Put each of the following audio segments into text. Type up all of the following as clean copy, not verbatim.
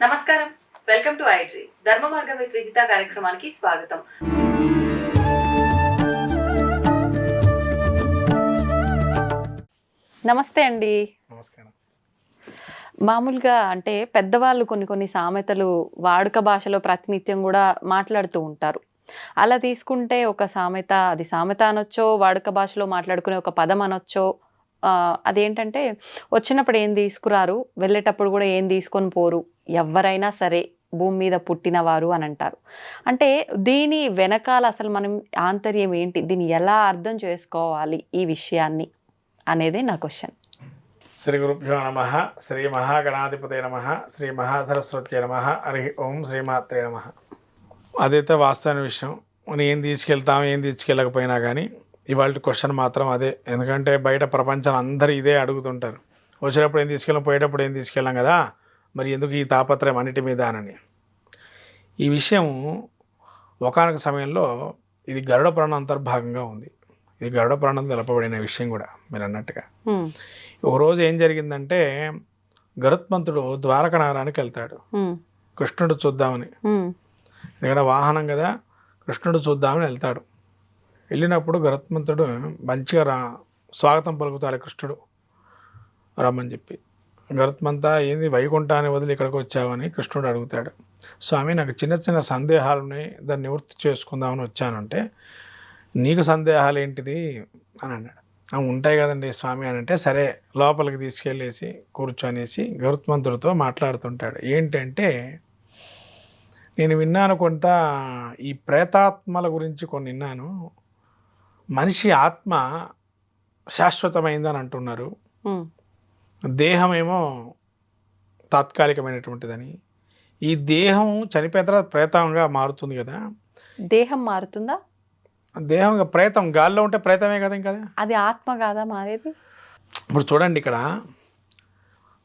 నమస్కారం, welcome to iDream ధర్మ మార్గం విత్ విజిత కార్యక్రమానికి స్వాగతం. నమస్తే అండి. నమస్కారం. మామూలుగా అంటే పెద్దవాళ్ళు కొన్ని సామెతలు వాడుక భాషలో ప్రతినిత్యం కూడా మాట్లాడుతూ ఉంటారు. అలా తీసుకుంటే ఒక సామెత, అది సామెత అనొచ్చో, వాడుక భాషలో మాట్లాడుకునే ఒక పదం అనొచ్చో. అదేంటంటే, వచ్చినప్పుడు ఏం తీసుకురారు, వెళ్ళేటప్పుడు కూడా ఏం తీసుకొని పోరు, ఎవ్వరైనా సరే భూమి మీద పుట్టినవారు అని అంటారు. అంటే దీని వెనకాల అసలు మనం ఆంతర్యం ఏంటి, దీన్ని ఎలా అర్థం చేసుకోవాలి ఈ విషయాన్ని అనేదే నా క్వశ్చన్. శ్రీ గురుభ్యో నమ. శ్రీ మహాగణాధిపతే నమ. శ్రీ మహాసరస్వత్యే నమ. హరి ఓం శ్రీమాత్రే నమ. అదైతే వాస్తవమైన విషయం. మనం ఏం తీసుకెళ్తాం, ఏం తీసుకెళ్ళకపోయినా కానీ ఇవాళ క్వశ్చన్ మాత్రం అదే. ఎందుకంటే బయట ప్రపంచం అందరూ ఇదే అడుగుతుంటారు. వచ్చేటప్పుడు ఏం తీసుకెళ్ళాం, పోయేటప్పుడు ఏం తీసుకెళ్ళాం కదా, మరి ఎందుకు ఈ తాపత్రయం అన్నిటి మీద అని. ఈ విషయం ఒకానొక సమయంలో ఇది గరుడ పురాణం అంతర్భాగంగా ఉంది. ఇది గరుడ పురాణం తెలపబడిన విషయం కూడా మీరు అన్నట్టుగా. ఒకరోజు ఏం జరిగిందంటే, గరుత్మంతుడు ద్వారక నగరానికి వెళ్తాడు కృష్ణుడు చూద్దామని. ఎందుకంటే వాహనం కదా, కృష్ణుడు చూద్దామని వెళ్తాడు. వెళ్ళినప్పుడు గరుత్మంతుడు మంచిగా స్వాగతం పలుకుతాడు కృష్ణుడు రమ్మని చెప్పి. గరుత్మంతా ఏంది వైకుంఠాన్ని వదిలి ఇక్కడికి వచ్చావని కృష్ణుడు అడుగుతాడు. స్వామి, నాకు చిన్న చిన్న సందేహాలు ఉన్నాయి, దాన్ని నివృత్తి చేసుకుందామని వచ్చానంటే. నీకు సందేహాలు ఏంటిది అని అన్నాడు. ఉంటాయి కదండి స్వామి అని అంటే, సరే లోపలికి తీసుకెళ్ళేసి కూర్చొనేసి గరుత్మంతుడితో మాట్లాడుతుంటాడు. ఏంటంటే, నేను విన్నాను కొంత, ఈ ప్రేతాత్మల గురించి కొన్ని విన్నాను. మనిషి ఆత్మ శాశ్వతమైందని అంటున్నారు, దేహమేమో తాత్కాలికమైనటువంటిదని. ఈ దేహం చనిపోయిన తర్వాత ప్రేతంగా మారుతుంది కదా. దేహం మారుతుందా? దేహం ప్రేతం గాల్లో ఉంటే ప్రేతమే కదా, ఇంకా అది ఆత్మ కాదా మారేది? ఇప్పుడు చూడండి, ఇక్కడ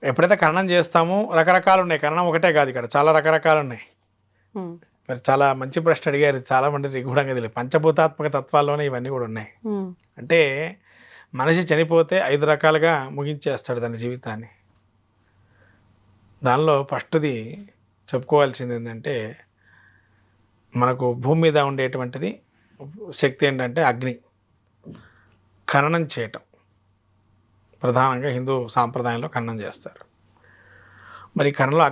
ఎప్పుడైతే ఖననం చేస్తామో రకరకాలు ఉన్నాయి. ఖననం ఒకటే కాదు, ఇక్కడ చాలా రకరకాలు ఉన్నాయి. మరి చాలా మంచి ప్రశ్న అడిగారు. చాలా మంది నిగూఢంగా తెలియదు. పంచభూతాత్మక తత్వాల్లోనే ఇవన్నీ కూడా ఉన్నాయి. అంటే మనిషి చనిపోతే 5 రకాలుగా ముగించేస్తాడు తన జీవితాన్ని. దానిలో ఫస్ట్ది చెప్పుకోవాల్సింది ఏంటంటే, మనకు భూమి మీద ఉండేటువంటిది శక్తి ఏంటంటే అగ్ని. ఖననం చేయటం ప్రధానంగా హిందూ సాంప్రదాయంలో ఖననం చేస్తారు. మరి ఖననంలో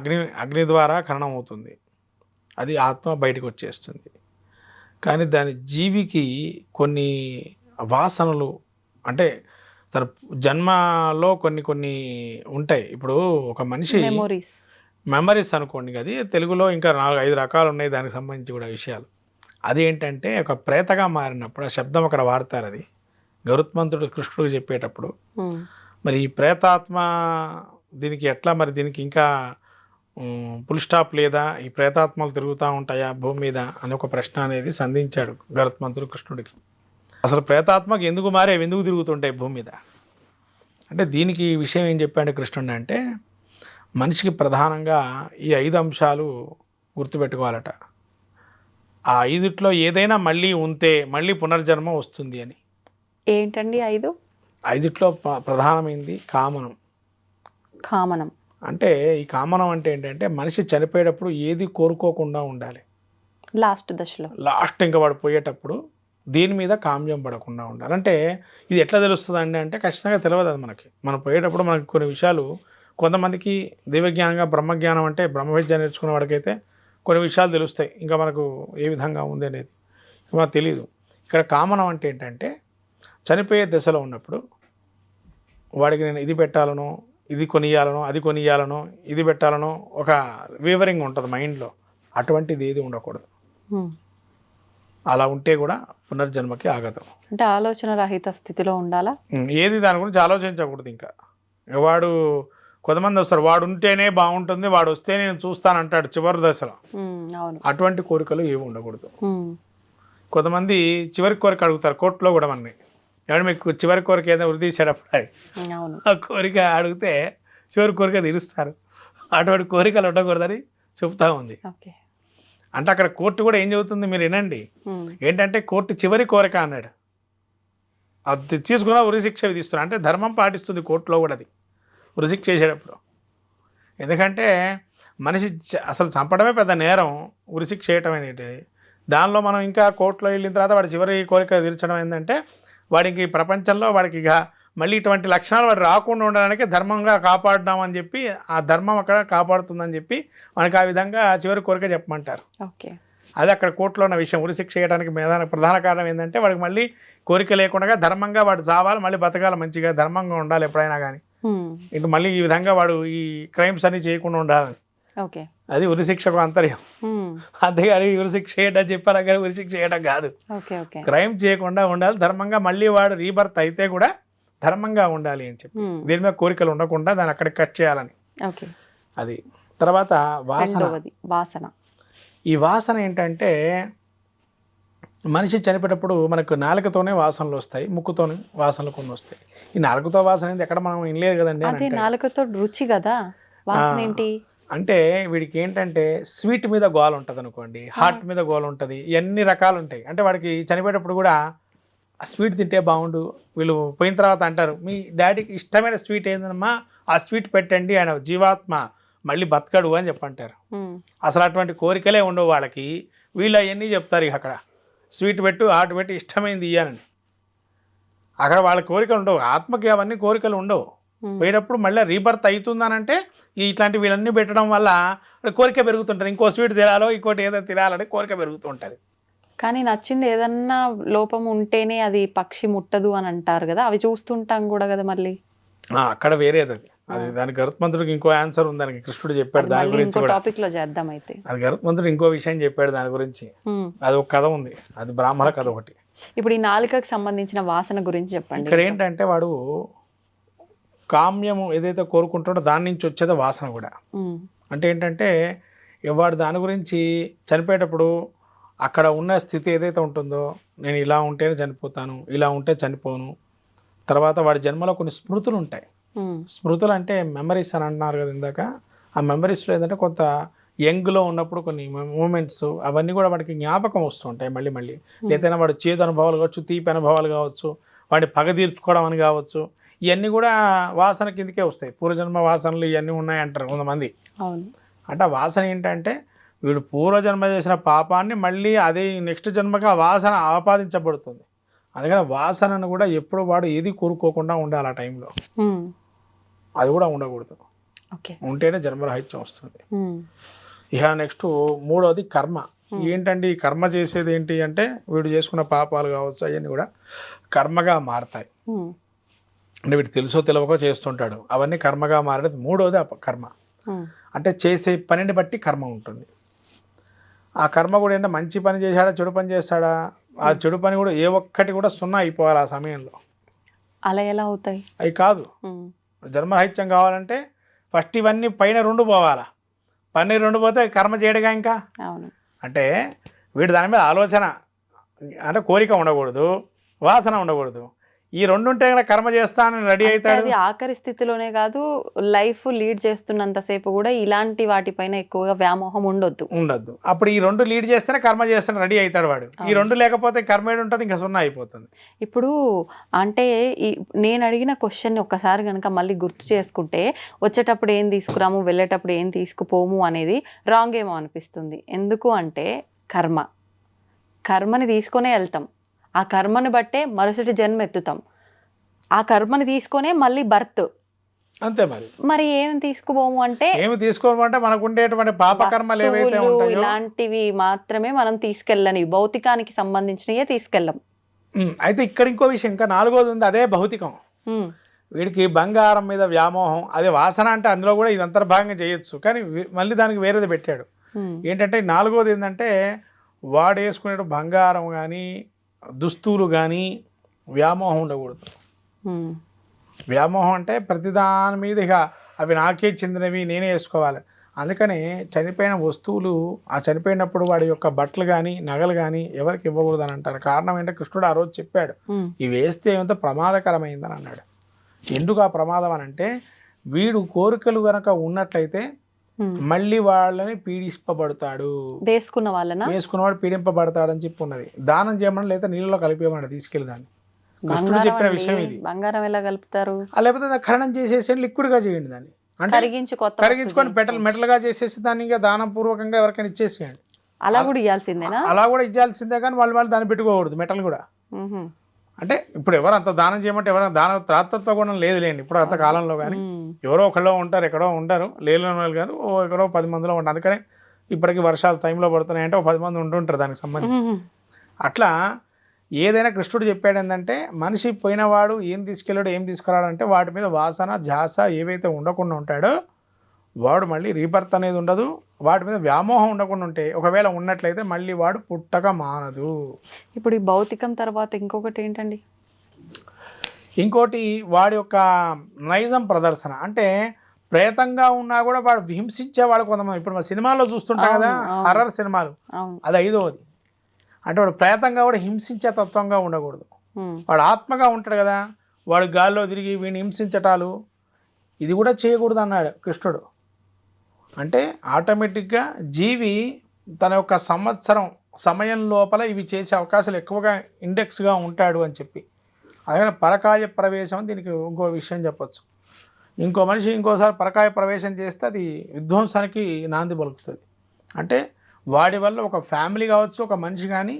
అగ్ని ద్వారా ఖననం అవుతుంది, అది ఆత్మ బయటకు వచ్చేస్తుంది. కానీ దాని జీవికి కొన్ని వాసనలు, అంటే తన జన్మలో కొన్ని ఉంటాయి. ఇప్పుడు ఒక మనిషి మెమరీస్ అనుకోండి, అది తెలుగులో ఇంకా 4-5 రకాలు ఉన్నాయి దానికి సంబంధించి కూడా విషయాలు. అది ఏంటంటే, ఒక ప్రేతగా మారినప్పుడు ఆ శబ్దం అక్కడ వాడతారు. అది గరుత్మంతుడు కృష్ణుడికి చెప్పేటప్పుడు. మరి ఈ ప్రేతాత్మ దీనికి ఎట్లా, మరి దీనికి ఇంకా ఫుల్ స్టాప్ లేదా, ఈ ప్రేతాత్మలు తిరుగుతూ ఉంటాయా భూమి మీద అని ఒక ప్రశ్న అనేది సంధించాడు గరుత్మంతుడు కృష్ణుడికి. అసలు ప్రేతాత్మకి ఎందుకు మారేవి, ఎందుకు తిరుగుతుంటాయి భూమి మీద అంటే, దీనికి విషయం ఏం చెప్పాడు కృష్ణుడు అంటే, మనిషికి ప్రధానంగా ఈ 5 అంశాలు గుర్తుపెట్టుకోవాలట. ఆ 5లో ఏదైనా మళ్ళీ ఉంటే మళ్ళీ పునర్జన్మ వస్తుంది అని. ఏంటండి 5లో ప్రధానమైంది కామనం. అంటే ఈ కామనం అంటే ఏంటంటే, మనిషి చనిపోయేటప్పుడు ఏది కోరుకోకుండా ఉండాలి. లాస్ట్ ఇంకా వాడు పోయేటప్పుడు దీని మీద కామ్యం పడకుండా ఉండాలి. అంటే ఇది ఎట్లా తెలుస్తుంది అంటే ఖచ్చితంగా తెలియదు అది మనకి. మనం పోయేటప్పుడు మనకి కొన్ని విషయాలు, కొంతమందికి దివ్యజ్ఞానంగా బ్రహ్మజ్ఞానం అంటే బ్రహ్మ విద్య నేర్చుకున్న వాడికైతే కొన్ని విషయాలు తెలుస్తాయి, ఇంకా మనకు ఏ విధంగా ఉంది అనేది మనకు తెలియదు. ఇక్కడ కామనం అంటే ఏంటంటే, చనిపోయే దశలో ఉన్నప్పుడు వాడికి నేను ఇది పెట్టాలనో, ఇది కొనియాలనో, అది కొనియాలనో, ఇది పెట్టాలనో ఒక వీవరింగ్ ఉంటుంది మైండ్లో. అటువంటిది ఏది ఉండకూడదు. అలా ఉంటే కూడా పునర్జన్మకి ఆగదు. అంటే ఆలోచన రహిత స్థితిలో ఉండాలా, ఏది దాని గురించి ఆలోచించకూడదు. ఇంకా వాడు కొంతమంది వస్తారు, వాడు ఉంటేనే బాగుంటుంది, వాడు వస్తే నేను చూస్తానంటాడు చివరి దశలో. అటువంటి కోరికలు ఏమి ఉండకూడదు. కొంతమంది చివరి కోరిక అడుగుతారు కోర్టులో కూడా. మనని ఏమన్నా మీకు చివరి కోరిక ఏదైనా వృద్ధి తీసేటప్పుడు ఆ కోరిక అడిగితే చివరి కోరిక తీరుస్తారు. అటువంటి కోరికలు ఉండకూడదని చెప్తా ఉంది. అంటే అక్కడ కోర్టు కూడా ఏం చెబుతుంది మీరు వినండి. ఏంటంటే, కోర్టు చివరి కోరిక అన్నాడు, అది తీసుకున్నా ఉరిశిక్ష విధిస్తున్నా. అంటే ధర్మం పాటిస్తుంది కోర్టులో కూడా అది ఉరిశిక్ష చేసేటప్పుడు. ఎందుకంటే మనిషి అసలు చంపడమే పెద్ద నేరం, ఉరిశిక్ష చేయటం అనేది. దానిలో మనం ఇంకా కోర్టులో వెళ్ళిన తర్వాత వాడి చివరి కోరిక తీర్చడం ఏంటంటే వాడికి ఈ ప్రపంచంలో వాడికి ఇక మళ్ళీ ఇటువంటి లక్షణాలు వాడు రాకుండా ఉండడానికి ధర్మంగా కాపాడుదామని చెప్పి ఆ ధర్మం అక్కడ కాపాడుతుందని చెప్పి మనకి ఆ విధంగా చివరి కోరిక చెప్పమంటారు. ఓకే. అది అక్కడ కోర్టులో ఉన్న విషయం. ఉరిశిక్ష చేయడానికి ప్రధాన కారణం ఏంటంటే వాడికి మళ్ళీ కోరిక లేకుండా ధర్మంగా వాడు చావాలి, మళ్ళీ బతకాలి, మంచిగా ధర్మంగా ఉండాలి ఎప్పుడైనా కానీ. ఇంక మళ్ళీ ఈ విధంగా వాడు ఈ క్రైమ్స్ అన్ని చేయకుండా ఉండాలని. ఓకే. అది ఉరిశిక్షకు అంతర్యం. అంతేగాని ఉరిశిక్ష చేయడం చెప్పారా కానీ ఉరిశిక్ష చేయడం కాదు. క్రైమ్ చేయకుండా ఉండాలి, ధర్మంగా మళ్ళీ వాడు రీబర్త్ అయితే కూడా ధర్మంగా ఉండాలి అని చెప్పి, దీని మీద కోరికలు ఉండకుండా దాన్ని అక్కడ కట్ చేయాలని. అది తర్వాత వాసన. ఈ వాసన ఏంటంటే మనిషి చనిపోయేటప్పుడు మనకు నాలుకతోనే వాసనలు వస్తాయి, ముక్కుతోనే వాసనలు కొన్ని వస్తాయి. ఈ నాలుకతో వాసన ఏంది ఎక్కడ మనం వినలేదు కదండి. నాలుకతో రుచి కదా వాసన ఏంటి అంటే వీడికి ఏంటంటే స్వీట్ మీద గోల ఉంటుంది అనుకోండి, హార్ట్ మీద గోల ఉంటుంది, ఇవన్నీ రకాలు ఉంటాయి. అంటే వాడికి చనిపోయేటప్పుడు కూడా ఆ స్వీట్ తింటే బాగుండు, వీళ్ళు పోయిన తర్వాత అంటారు మీ డాడీకి ఇష్టమైన స్వీట్ ఏందమ్మా ఆ స్వీట్ పెట్టండి, ఆయన జీవాత్మ మళ్ళీ బతకడు అని చెప్పంటారు. అసలు అటువంటి కోరికలే ఉండవు వాళ్ళకి, వీళ్ళు అవన్నీ చెప్తారు. ఇక అక్కడ స్వీట్ పెట్టు, హార్ట్ పెట్టి ఇష్టమైంది ఇయ్యానని. అక్కడ వాళ్ళ కోరికలు ఉండవు, ఆత్మకి అవన్నీ కోరికలు ఉండవు. పోయినప్పుడు మళ్ళీ రీబర్త్ అవుతుందనంటే ఇట్లాంటి వీళ్ళన్నీ పెట్టడం వల్ల కోరిక పెరుగుతుంటుంది. ఇంకో స్వీట్ తినాలో ఇంకోటి ఏదో తినాలని కోరిక పెరుగుతూ ఉంటుంది. కానీ నచ్చింది ఏదన్నా లోపం ఉంటేనే అది పక్షి ముట్టదు అని అంటారు కదా, అవి చూస్తుంటాం కూడా కదా మళ్ళీ. అక్కడ వేరేది అది. అది దానికి గరుత్మంతుడికి ఇంకో ఆన్సర్ ఉంది, దానికి కృష్ణుడు చెప్పాడు దాని గురించి. టాపిక్ లో చేద్దాం అయితే. అది గరుత్మంతుడు ఇంకో విషయం చెప్పాడు దాని గురించి, అది ఒక కథ ఉంది, అది బ్రాహ్మణ కథ ఒకటి. ఇప్పుడు ఈ నాలుకకు సంబంధించిన వాసన గురించి చెప్పండి. ఇక్కడ ఏంటంటే వాడు కామ్యము ఏదైతే కోరుకుంటాడో దాని నుంచి వచ్చేది వాసన కూడా. అంటే ఏంటంటే వాడు దాని గురించి చనిపోయేటప్పుడు అక్కడ ఉన్న స్థితి ఏదైతే ఉంటుందో, నేను ఇలా ఉంటేనే చనిపోతాను, ఇలా ఉంటే చనిపోను. తర్వాత వాడి జన్మలో కొన్ని స్మృతులు ఉంటాయి. స్మృతులు అంటే మెమరీస్ అని అంటున్నారు కదా ఇందాక. ఆ మెమరీస్లో ఏంటంటే కొంత యంగ్లో ఉన్నప్పుడు కొన్ని మూమెంట్స్ అవన్నీ కూడా వాడికి జ్ఞాపకం వస్తుంటాయి మళ్ళీ మళ్ళీ. లేదైనా వాడు చేదు అనుభవాలు కావచ్చు, తీపి అనుభవాలు కావచ్చు, వాడిని పగ తీర్చుకోవడం అని కావచ్చు, ఇవన్నీ కూడా వాసన కిందకే వస్తాయి. పూర్వజన్మ వాసనలు ఇవన్నీ ఉన్నాయంటారు కొంతమంది. అంటే ఆ వాసన ఏంటంటే వీడు పూర్వజన్మ చేసిన పాపాన్ని మళ్ళీ అదే నెక్స్ట్ జన్మగా వాసన ఆపాదించబడుతుంది. అందుకని వాసనను కూడా ఎప్పుడు వాడు ఏది కోరుకోకుండా ఉండాలి ఆ టైంలో, అది కూడా ఉండకూడదు. ఉంటేనే జన్మరాహిత్యం వస్తుంది. ఇక నెక్స్ట్ మూడవది కర్మ. ఏంటంటే ఈ కర్మ చేసేది ఏంటి అంటే వీడు చేసుకున్న పాపాలు కావచ్చు అవన్నీ కూడా కర్మగా మారతాయి. అంటే వీడు తెలుసో తెలియకో చేస్తుంటాడు, అవన్నీ కర్మగా మారేది. మూడవది కర్మ. అంటే చేసే పనిని బట్టి కర్మ ఉంటుంది. ఆ కర్మ కూడా ఏంటంటే మంచి పని చేశాడా చెడు పని చేస్తాడా, ఆ చెడు పని కూడా ఏ ఒక్కటి కూడా సున్నా అయిపోవాలి ఆ సమయంలో. అలా ఎలా అవుతాయి? అవి కాదు. జన్మరాహిత్యం కావాలంటే ఫస్ట్ ఇవన్నీ పైన 2 పోవాలా, పైన 2 పోతే కర్మ చేయడుగా ఇంకా. అంటే వీడు దాని మీద ఆలోచన అంటే కోరిక ఉండకూడదు, వాసన ఉండకూడదు. ఈ 2 ఉంటే కనుక కర్మ చేస్తానని రెడీ అవుతాడు. అది ఆఖరి స్థితిలోనే కాదు, లైఫ్ లీడ్ చేస్తున్నంతసేపు కూడా ఇలాంటి వాటిపైన ఎక్కువగా వ్యామోహం ఉండొద్దు. అప్పుడు ఈ 2 లీడ్ చేస్తేనే కర్మ చేస్తాను రెడీ అవుతాడు వాడు. ఈ 2 లేకపోతే కర్మ ఏడు ఉంటుంది, ఇంకా సున్నా అయిపోతుంది. ఇప్పుడు అంటే నేను అడిగిన క్వశ్చన్ ఒక్కసారి కనుక మళ్ళీ గుర్తు చేసుకుంటే, వచ్చేటప్పుడు ఏం తీసుకురాము, వెళ్ళేటప్పుడు ఏం తీసుకుపోము అనేది రాంగ్ ఏమో అనిపిస్తుంది. ఎందుకు అంటే కర్మని తీసుకునే వెళ్తాం, ఆ కర్మని బట్టే మరుసటి జన్మ ఎత్తుతాం, ఆ కర్మని తీసుకునే మళ్ళీ బర్త్. అంతే. మరి ఏమి తీసుకుపోము అంటే ఏమి తీసుకోమంటే మనకు ఉండేటువంటి పాప కర్మలు ఏవైతే ఉంటాయో ఇలాంటివి మాత్రమే మనం తీసుకెళ్ళని, భౌతికానికి సంబంధించినవే తీసుకెళ్ళం. అయితే ఇక్కడ ఇంకో విషయం, ఇంకా 4వది ఉంది, అదే భౌతికం. వీడికి బంగారం మీద వ్యామోహం, అదే వాసన. అంటే అందులో కూడా ఇది అంతర్భాగంగా చేయొచ్చు, కానీ మళ్ళీ దానికి వేరేది పెట్టాడు. ఏంటంటే 4వది ఏంటంటే వాడు వేసుకునే బంగారం కానీ దుస్తులు కానీ వ్యామోహం ఉండకూడదు. వ్యామోహం అంటే ప్రతిదాని మీద ఇక అవి నాకే చెందినవి, నేనే వేసుకోవాలి. అందుకని చనిపోయిన వస్తువులు, ఆ చనిపోయినప్పుడు వాడి యొక్క బట్టలు కానీ నగలు కానీ ఎవరికి ఇవ్వకూడదు అని అంటారు. కారణం ఏంటంటే కృష్ణుడు ఆ రోజు చెప్పాడు, ఇవి వేస్తే ఏమంత ప్రమాదకరమైందని అన్నాడు. ఎందుకు ఆ ప్రమాదం అని అంటే వీడు కోరికలు కనుక ఉన్నట్లయితే మళ్ళీ వాళ్ళని పీడింపబడతాడు, వేసుకున్నవాడు పీడింపబడతాడని చెప్పి ఉన్నది. దానం చేయమని లేదా నీళ్ళలో కలిపేయమని తీసుకెళ్ళి దాన్ని. కృష్ణుడు చెప్పిన విషయం ఇది. బంగారం ఎలా కలుపుతారు? లేకపోతే ఖననం చేసేసి లిక్విడ్గా చేయండి దాన్ని. అంటే కరిగించి కొత్త కరిగించుకొని మెటల్గా చేసేసి దాన్ని ఇంకా దానం పూర్వకంగా ఎవరికైనా ఇచ్చేసేయండి. అలా కూడా ఇవ్వాల్సిందేనా? అలా కూడా ఇవ్వాల్సిందే, కానీ వాళ్ళు దాన్ని పెట్టుకోకూడదు మెటల్ కూడా. అంటే ఇప్పుడు ఎవరు అంత దానం చేయమంటే ఎవరైనా దాన త్రాతత్వ గుణం లేదులేండి ఇప్పుడు అంత కాలంలో. కానీ ఎవరో ఒకళ్ళో ఉంటారు, ఎక్కడో ఉంటారు, లేని వాళ్ళు కాదు, ఎక్కడో 10 మందిలో ఉంటారు. అందుకనే ఇప్పటికీ వర్షాలు టైంలో పడుతున్నాయంటే 10 మంది ఉంటుంటారు దానికి సంబంధించి. అట్లా ఏదైనా కృష్ణుడు చెప్పాడు ఏంటంటే, మనిషి పోయినవాడు ఏం తీసుకెళ్ళాడు ఏం తీసుకురాడంటే వాటి మీద వాసన ధ్యాస ఏవైతే ఉండకుండా ఉంటాడో వాడు మళ్ళీ రీబర్త్ అనేది ఉండదు. వాటి మీద వ్యామోహం ఉండకుండా ఉంటే, ఒకవేళ ఉన్నట్లయితే మళ్ళీ వాడు పుట్టక మానదు. ఇప్పుడు ఈ భౌతికం తర్వాత ఇంకొకటి ఏంటండి? ఇంకోటి వాడి యొక్క నైజం ప్రదర్శన. అంటే ప్రేతంగా ఉన్నా కూడా వాడు హింసించేవాడు కొంతమంది. ఇప్పుడు మన సినిమాల్లో చూస్తుంటాం కదా, హర్రర్ సినిమాలు, అది 5వది. అంటే వాడు ప్రేతంగా కూడా హింసించే తత్వంగా ఉండకూడదు. వాడు ఆత్మగా ఉంటాడు కదా, వాడు గాల్లో తిరిగి వీడిని హింసించటాలు ఇది కూడా చేయకూడదు అన్నాడు కృష్ణుడు. అంటే ఆటోమేటిక్గా జీవి తన యొక్క సమయం లోపల ఇవి చేసే అవకాశాలు ఎక్కువగా ఇండెక్స్గా ఉంటాడు అని చెప్పి. అలాగే పరకాయ ప్రవేశం దీనికి ఇంకో విషయం చెప్పచ్చు. ఇంకో మనిషి ఇంకోసారి పరకాయ ప్రవేశం చేస్తే అది విధ్వంసానికి నాంది పలుకుతుంది. అంటే వాడి వల్ల ఒక ఫ్యామిలీ కావచ్చు, ఒక మనిషి కానీ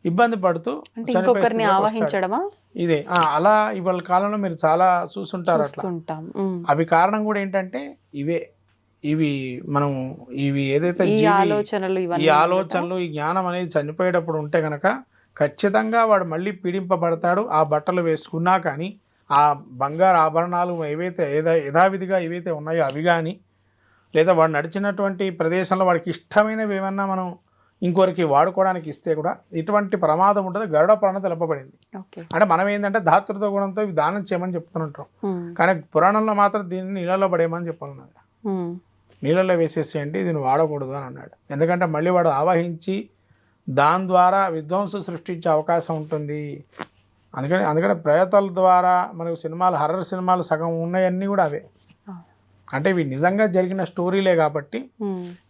ఇబ్బంది పడుతూ ఇంకొకరిని ఆవహించడమా ఇదే. అలా ఇవాళ కాలంలో మీరు చాలా చూస్తుంటారు అట్లా. అవి కారణం కూడా ఏంటంటే ఇవి మనం ఇవి ఏదైతే ఈ ఆలోచనలు ఈ జ్ఞానం అనేది చనిపోయేటప్పుడు ఉంటే కనుక ఖచ్చితంగా వాడు మళ్ళీ పీడింపబడతాడు. ఆ బట్టలు వేసుకున్నా కానీ, ఆ బంగారు ఆభరణాలు ఏవైతే యథావిధిగా ఏవైతే ఉన్నాయో అవి కానీ, లేదా వాడు నడిచినటువంటి ప్రదేశంలో వాడికి ఇష్టమైనవి ఏమన్నా మనం ఇంకొకరికి వాడుకోవడానికి ఇస్తే కూడా ఇటువంటి ప్రమాదం ఉంటుంది. గరుడ పురాణం తెలపబడింది. అంటే మనం ఏంటంటే ధాతృత్వ గుణంతో ఇవి దానం చేయమని చెప్తుంటాం, కానీ పురాణంలో మాత్రం దీన్ని నీళ్ళలో పడేయమని చెప్పాలన్నాడు. నీళ్ళలో వేసేసేయండి, దీన్ని వాడకూడదు అని అన్నాడు. ఎందుకంటే మళ్ళీ వాడు ఆవహించి దాని ద్వారా విధ్వంసం సృష్టించే అవకాశం ఉంటుంది. అందుకని ప్రయత్నాల ద్వారా మనకు సినిమాలు, హర్రర్ సినిమాలు సగం ఉన్నాయన్నీ కూడా అవే. అంటే ఇవి నిజంగా జరిగిన స్టోరీలే కాబట్టి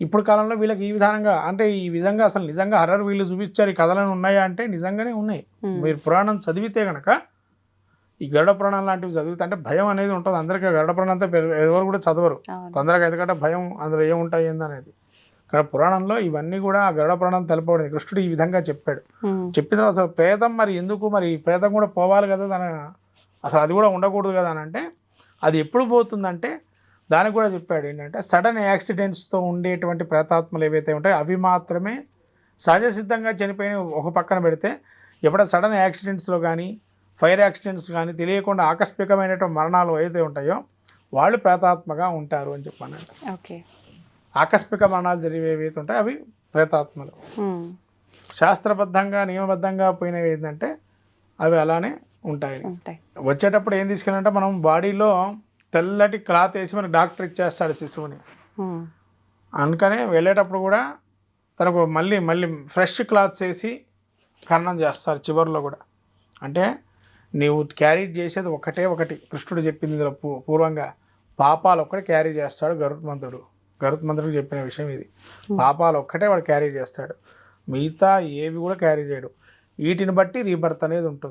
ఇప్పుడు కాలంలో వీళ్ళకి ఈ విధానంగా, అంటే ఈ విధంగా అసలు నిజంగా హర్రర్ వీళ్ళు చూపించారు ఈ కథలను ఉన్నాయా అంటే నిజంగానే ఉన్నాయి. మీరు పురాణం చదివితే కనుక, ఈ గరుడ పురాణం లాంటివి చదివితే, అంటే భయం అనేది ఉంటుంది అందరికీ. గరుడ పురాణం అంతా ఎవరు కూడా చదవరు తొందరగా, ఎందుకంటే భయం అందులో ఏముంటాయి ఏందనేది. కానీ పురాణంలో ఇవన్నీ కూడా గరుడ పురాణం తెలపబడింది. కృష్ణుడు ఈ విధంగా చెప్పాడు. చెప్పిన తర్వాత అసలు ప్రేతం మరి ఎందుకు, మరి ప్రేతం కూడా పోవాలి కదా, అసలు అది కూడా ఉండకూడదు కదా అని అంటే, అది ఎప్పుడు పోతుందంటే దానికి కూడా చెప్పాడు ఏంటంటే, సడన్ యాక్సిడెంట్స్తో ఉండేటువంటి ప్రేతాత్మలు ఏవైతే ఉంటాయో అవి మాత్రమే సహజ సిద్ధంగా చనిపోయిన ఒక పక్కన పెడితే, ఎప్పుడైనా సడన్ యాక్సిడెంట్స్లో కానీ, ఫైర్ యాక్సిడెంట్స్ కానీ, తెలియకుండా ఆకస్మికమైనటువంటి మరణాలు ఏవైతే ఉంటాయో వాళ్ళు ప్రేతాత్మగా ఉంటారు అని చెప్పాను. ఓకే, ఆకస్మిక మరణాలు జరిగేవి ఏవైతే ఉంటాయో అవి ప్రేతాత్మలు. శాస్త్రబద్ధంగా నియమబద్ధంగా పోయినవి ఏంటంటే అవి అలానే ఉంటాయి. వచ్చేటప్పుడు ఏం తీసుకెళ్ళాలంటే, మనం బాడీలో తెల్లటి క్లాత్ వేసి మనకు డాక్టర్ ఇచ్చేస్తాడు శిశువుని. అందుకనే వెళ్ళేటప్పుడు కూడా తనకు మళ్ళీ ఫ్రెష్ క్లాత్స్ వేసి ఖననం చేస్తారు చివరిలో కూడా. అంటే నీవు క్యారీ చేసేది ఒకటి కృష్ణుడు చెప్పింది ఇందులో పూర్వంగా, పాపాలు ఒక్కటే క్యారీ చేస్తాడు గరుత్మంతుడికి చెప్పిన విషయం ఇది. పాపాలు ఒక్కటే వాడు క్యారీ చేస్తాడు, మిగతా ఏవి కూడా క్యారీ చేయడు. వీటిని బట్టి రీబర్త్ అనేది ఉంటుంది.